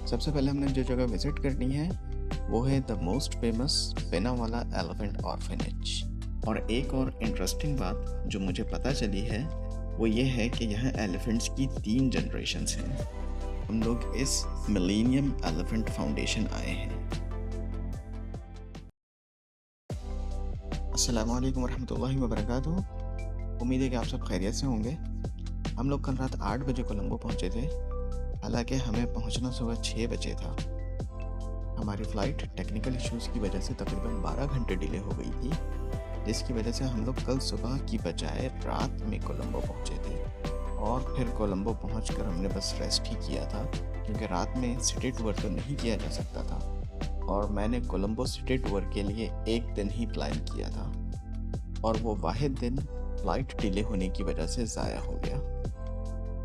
सबसे पहले हमने जो जगह विजिट करनी है वो है the most famous Pinnawala elephant orphanage. और एक और इंटरेस्टिंग बात जो मुझे पता चली है वो ये है कि यहाँ एलिफेंट्स की 3 जनरेशन्स हैं। हम लोग इस मिलेनियम एलिफेंट फाउंडेशन आए हैं। अस्सलाम वालेकुम वरहमतुल्लाहि वबरकातुहू। उम्मीद है कि आप सब खैरियत से होंगे। हम लोग कल रात 8 बजे कोलंबो पहुँचे थे, हालांकि हमें पहुँचना सुबह 6 बजे था। हमारी फ़्लाइट टेक्निकल इश्यूज़ की वजह से तकरीबन 12 घंटे डिले हो गई थी, जिसकी वजह से हम लोग कल सुबह की बजाय रात में कोलंबो पहुँचे थे। और फिर कोलंबो पहुँचकर हमने बस रेस्ट ही किया था, क्योंकि रात में सिटी टूर तो नहीं किया जा सकता था और मैंने कोलंबो सिटी टूर के लिए एक दिन ही प्लान किया था और वो वाहिद दिन फ़्लाइट डिले होने की वजह से ज़ाया हो गया।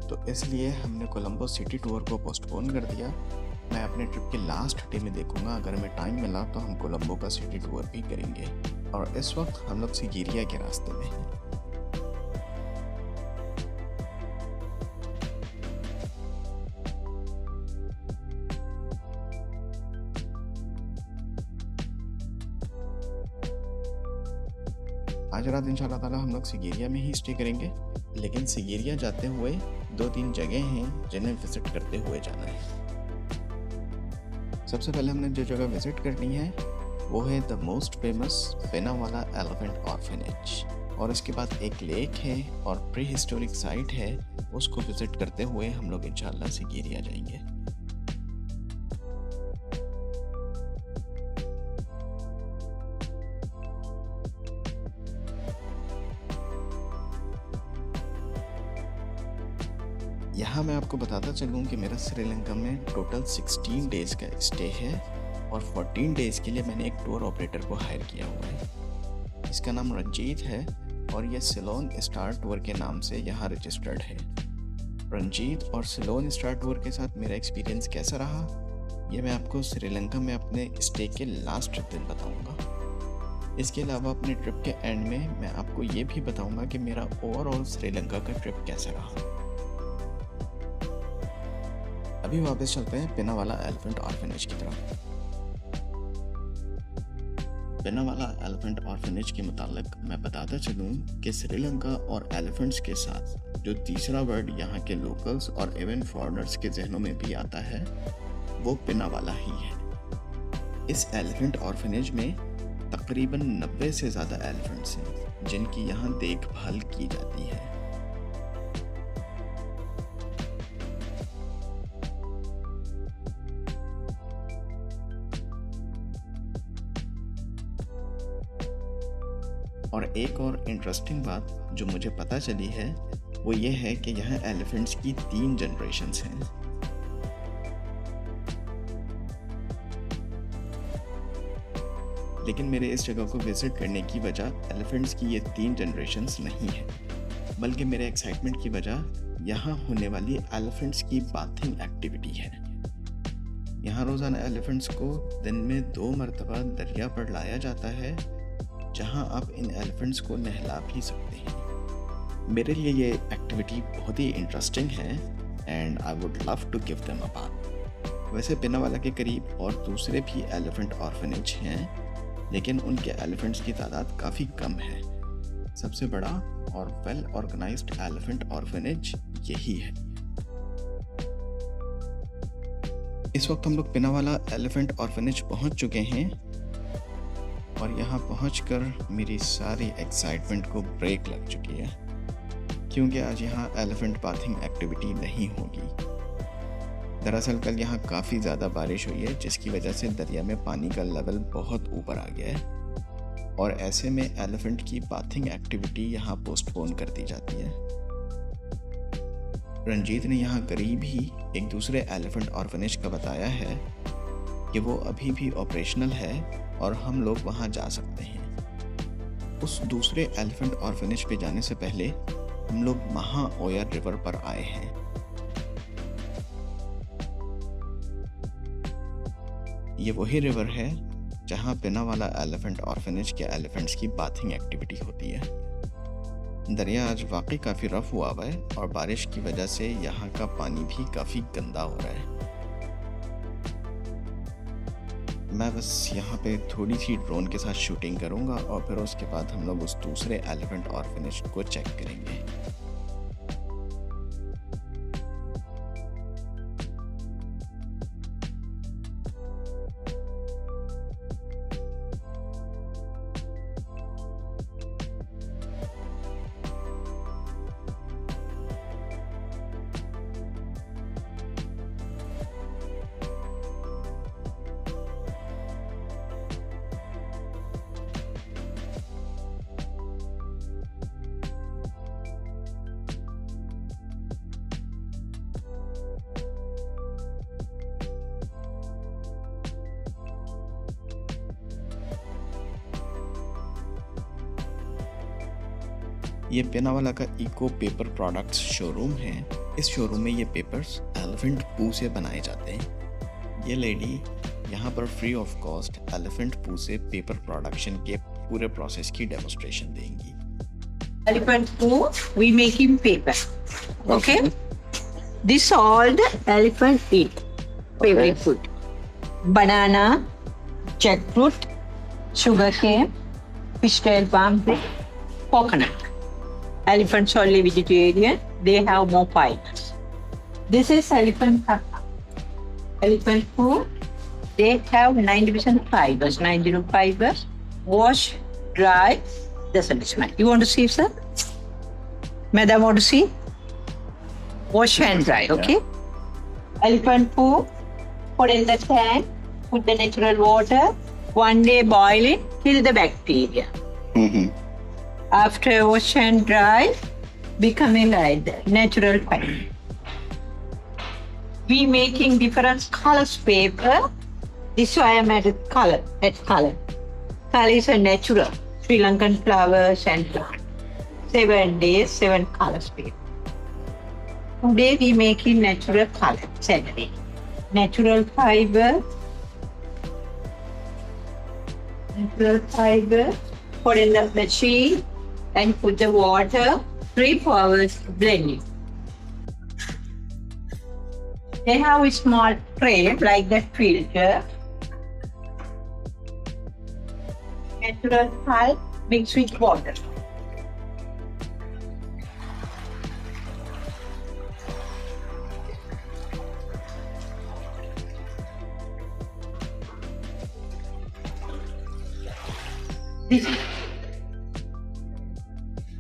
तो इसलिए हमने कोलंबो सिटी टूर को पोस्टपोन कर दिया। मैं अपने ट्रिप के लास्ट डे में देखूंगा, अगर हमें टाइम मिला तो हम कोलंबो का सिटी टूर भी करेंगे। और इस वक्त हम लोग सिगिरिया के रास्ते में हैं। आज रात इंशाल्लाह ताला हम लोग सिगिरिया में ही स्टे करेंगे, लेकिन सिगिरिया जाते हुए 2-3 जगह हैं जिन्हें विज़िट करते हुए जाना है। सबसे पहले हमने जो जगह विज़िट करनी है वो है the most famous Pinnawala elephant orphanage. और इसके बाद एक लेक है और प्री हिस्टोरिक साइट है, उसको विज़िट करते हुए हम लोग इंशाल्लाह सिगिरिया जाएंगे। यहाँ मैं आपको बताता चलूँ कि मेरा श्रीलंका में टोटल 16 डेज़ का स्टे है और 14 डेज़ के लिए मैंने एक टूर ऑपरेटर को हायर किया हुआ है। इसका नाम रंजीत है और ये सिलोन स्टार टूर के नाम से यहाँ रजिस्टर्ड है। रंजीत और सिलोन स्टार टूर के साथ मेरा एक्सपीरियंस कैसा रहा, ये मैं आपको श्रीलंका में अपने स्टे के लास्ट दिन बताऊँगा। इसके अलावा अपने ट्रिप के एंड में मैं आपको ये भी बताऊँगा कि मेरा ओवरऑल श्रीलंका का ट्रिप कैसा रहा। अभी वापस चलते हैं पिनावाला एलिफेंट ऑर्फनेज की तरफ। पिनावाला एलिफेंट ऑर्फनेज के मुतालिक मैं बताता चलूँ कि श्रीलंका और एलिफेंट्स के साथ जो तीसरा वर्ड यहाँ के लोकल्स और इवन फॉरेनर्स के जहनों में भी आता है वो पिनावाला ही है। इस एलिफेंट ऑर्फनेज में तकरीबन 90 से ज़्यादा एलिफेंट्स हैं जिनकी यहाँ देखभाल की जाती है। और एक और इंटरेस्टिंग बात जो मुझे पता चली है वो ये है कि यहाँ एलिफेंट्स की 3 जनरेशन्स हैं। लेकिन मेरे इस जगह को विजिट करने की वजह एलिफेंट्स की ये 3 जनरेशन्स नहीं है, बल्कि मेरे एक्साइटमेंट की वजह यहाँ होने वाली एलिफेंट्स की बाथिंग एक्टिविटी है। यहाँ रोज़ाना एलिफेंट्स को दिन में 2 मरतबा दरिया पर लाया जाता है, जहाँ आप इन एलिफेंट्स को नहला भी सकते हैं। मेरे लिए ये एक्टिविटी बहुत ही इंटरेस्टिंग है and I would love to give them a bath. वैसे पिनावाला के करीब और दूसरे भी एलिफेंट ऑर्फनेज हैं, लेकिन उनके एलिफेंट्स की तादाद काफ़ी कम है। सबसे बड़ा और वेल ऑर्गेनाइज्ड एलिफेंट ऑर्फनेज यही है। इस वक्त हम लोग पिनावाला एलिफेंट ऑर्फनेज पहुंच चुके हैं और यहाँ पहुंचकर मेरी सारी एक्साइटमेंट को ब्रेक लग चुकी है, क्योंकि आज यहाँ एलिफेंट बाथिंग एक्टिविटी नहीं होगी। दरअसल कल यहाँ काफ़ी ज़्यादा बारिश हुई है, जिसकी वजह से दरिया में पानी का लेवल बहुत ऊपर आ गया है और ऐसे में एलिफेंट की बाथिंग एक्टिविटी यहाँ पोस्टपोन कर दी जाती है। रंजीत ने यहाँ करीब ही एक दूसरे एलिफेंट ऑर्फनेज का बताया है कि वो अभी भी ऑपरेशनल है और हम लोग वहाँ जा सकते हैं। उस दूसरे एलिफेंट ऑर्फनेज पे जाने से पहले हम लोग महा ओयर रिवर पर आए हैं। ये वही रिवर है जहाँ पिनावाला एलिफेंट ऑर्फनेज के एलिफेंट्स की बाथिंग एक्टिविटी होती है। दरिया आज वाकई काफ़ी रफ हुआ है और बारिश की वजह से यहाँ का पानी भी काफ़ी गंदा हो रहा है। मैं बस यहाँ पे थोड़ी सी ड्रोन के साथ शूटिंग करूँगा और फिर उसके बाद हम लोग उस दूसरे एलिफेंट ऑर्फनेज को चेक करेंगे। ये पिनावाला का इको पेपर प्रोडक्ट्स शोरूम है। इस शोरूम में ये पेपर्स एलिफेंट पू से बनाए जाते हैं। ये लेडी यहाँ पर फ्री ऑफ कॉस्ट एलिफेंट पू से पेपर प्रोडक्शन के पूरे प्रोसेस की डेमोस्ट्रेशन देंगी। Elephant poo, we make in paper. Okay? This all the elephant eat. Favorite food. Banana, jackfruit, sugarcane, fishtail palm fruit, coconut. Elephants only vegetarian. They have more fibers. This is elephant kaka. Elephant poo. They have 90% fibers. 90 fibers. Wash, dry. Doesn't smell. You want to see, sir? Madam, want to see? Wash and dry, okay? Elephant poo, put in the tank, put the natural water, 1 day boil it, kill the bacteria. After wash and dry, becoming like the natural fiber. We making different colors paper. This why I made it color. Color is a natural. Sri Lankan flowers and plant. 7 days, 7 colors paper. Today we making natural color, Saturday. Natural fiber. Put in the machine and put the water. 3-4 hours blending. They have a small tray like that filter. Natural pulp mixed with water.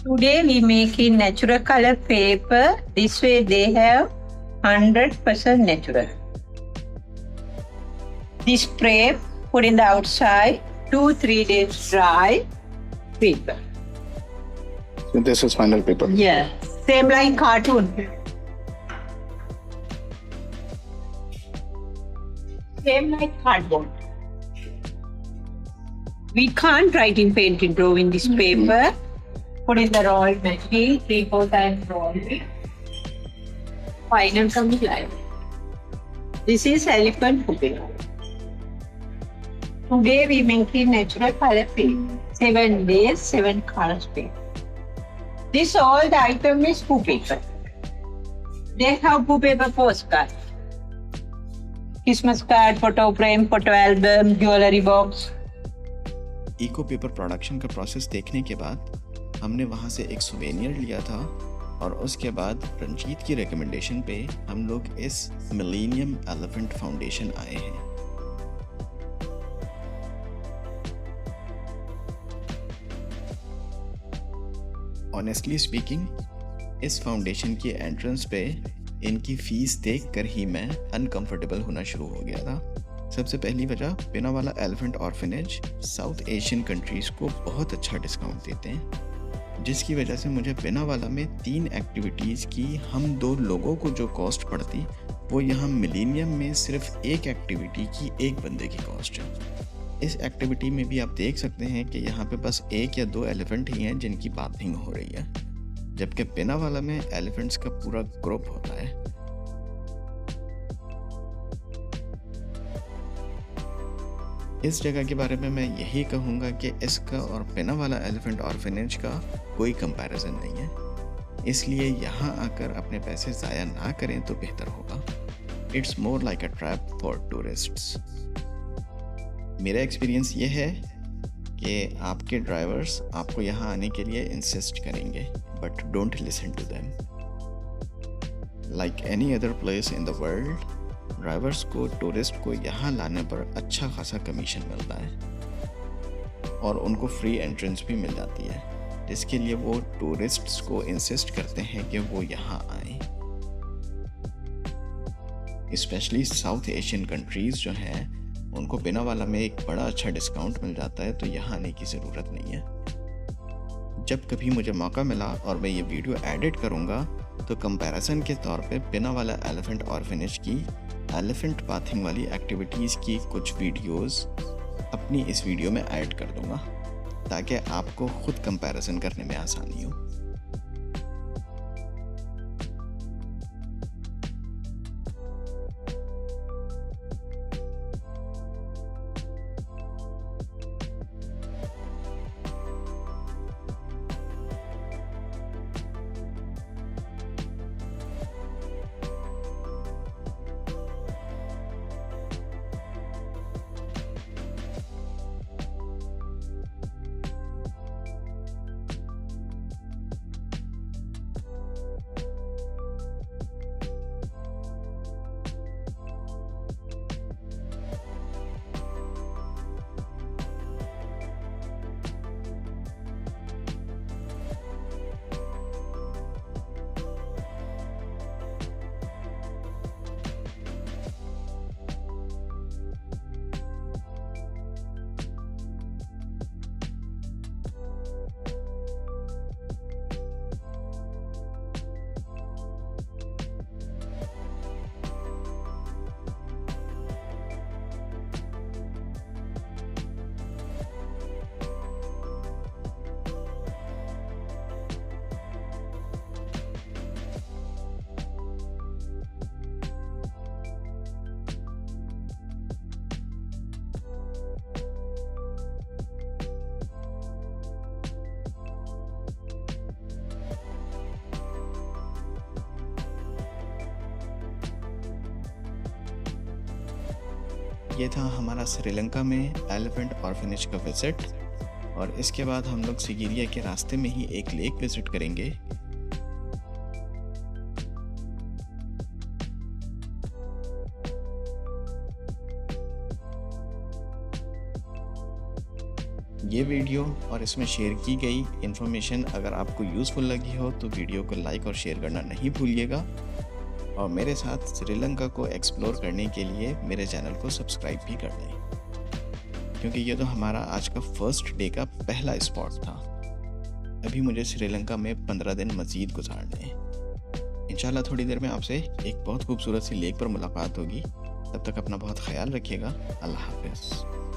Today we make in natural color paper. This way they have 100% natural. This spray put in the outside. 2-3 days dry paper. So this is final paper. Yeah, same like cartoon. Same like cardboard. We can't write in paint and draw in this paper. Put in the roll machine, 3-4 times roll. Final comes live. This is elephant cooking. Today we make it natural color paper. 7 days, 7 colors paper. This all the item is poo paper. They have poo paper postcard. Christmas card, photo frame, photo album, jewelry box. Eco paper production का process देखने के बाद हमने वहाँ से एक souvenir लिया था और उसके बाद रंजीत की रिकमेंडेशन पे हम लोग इस मिलेनियम एलिफेंट फाउंडेशन आए हैं। ऑनेस्टली स्पीकिंग, इस फाउंडेशन की एंट्रेंस पे इनकी फीस देखकर ही मैं अनकंफर्टेबल होना शुरू हो गया था। सबसे पहली वजह, Pinnawala elephant orphanage South Asian countries को बहुत अच्छा डिस्काउंट देते हैं, जिसकी वजह से मुझे पिनावाला में 3 एक्टिविटीज़ की हम 2 लोगों को जो कॉस्ट पड़ती, वो यहाँ मिलेनियम में सिर्फ 1 एक्टिविटी की 1 बंदे की कॉस्ट है। इस एक्टिविटी में भी आप देख सकते हैं कि यहाँ पे बस 1 या 2 एलिफेंट ही हैं जिनकी बाथिंग हो रही है, जबकि पिनावाला में एलिफेंट्स का पूरा ग्रुप होता है। इस जगह के बारे में मैं यही कहूँगा कि इसका और पिनावाला एलिफेंट ऑर्फनेज का कोई कंपैरिजन नहीं है, इसलिए यहाँ आकर अपने पैसे ज़ाया ना करें तो बेहतर होगा। It's more like a trap for tourists. मेरा एक्सपीरियंस ये है कि आपके ड्राइवर्स आपको यहाँ आने के लिए इंसिस्ट करेंगे, but don't listen to them. Like any other place in the world, drivers को टूरिस्ट को यहाँ लाने पर अच्छा खासा कमीशन मिलता है और उनको फ्री एंट्रेंस भी मिल जाती है, जिसके लिए वो टूरिस्ट्स को इंसिस्ट करते हैं कि वो यहाँ आएं। स्पेशली साउथ एशियन कंट्रीज़ जो हैं उनको बिना वाला में एक बड़ा अच्छा डिस्काउंट मिल जाता है, तो यहाँ आने की ज़रूरत नहीं है। जब कभी मुझे मौका मिला और मैं ये वीडियो एडिट करूँगा तो कंपैरिजन के तौर पे बिना वाला एलिफेंट ऑर्फनेज की एलिफेंट बाथिंग वाली एक्टिविटीज़ की कुछ वीडियोस अपनी इस वीडियो में ऐड कर दूँगा ताकि आपको खुद कंपैरिजन करने में आसानी हो। ये था हमारा श्रीलंका में एलिफेंट ऑर्फनेज का विजिट, और इसके बाद हम लोग सिगिरिया के रास्ते में ही एक लेक विजिट करेंगे। ये वीडियो और इसमें शेयर की गई इन्फॉर्मेशन अगर आपको यूज़फुल लगी हो तो वीडियो को लाइक और शेयर करना नहीं भूलिएगा, और मेरे साथ श्रीलंका को एक्सप्लोर करने के लिए मेरे चैनल को सब्सक्राइब भी कर दें, क्योंकि ये तो हमारा आज का फर्स्ट डे का पहला स्पॉट था। अभी मुझे श्रीलंका में 15 दिन मज़ीद गुजारने हैं। इंशाल्लाह थोड़ी देर में आपसे एक बहुत खूबसूरत सी लेक पर मुलाकात होगी। तब तक अपना बहुत ख्याल रखिएगा। अल्लाह हाफ़िज़।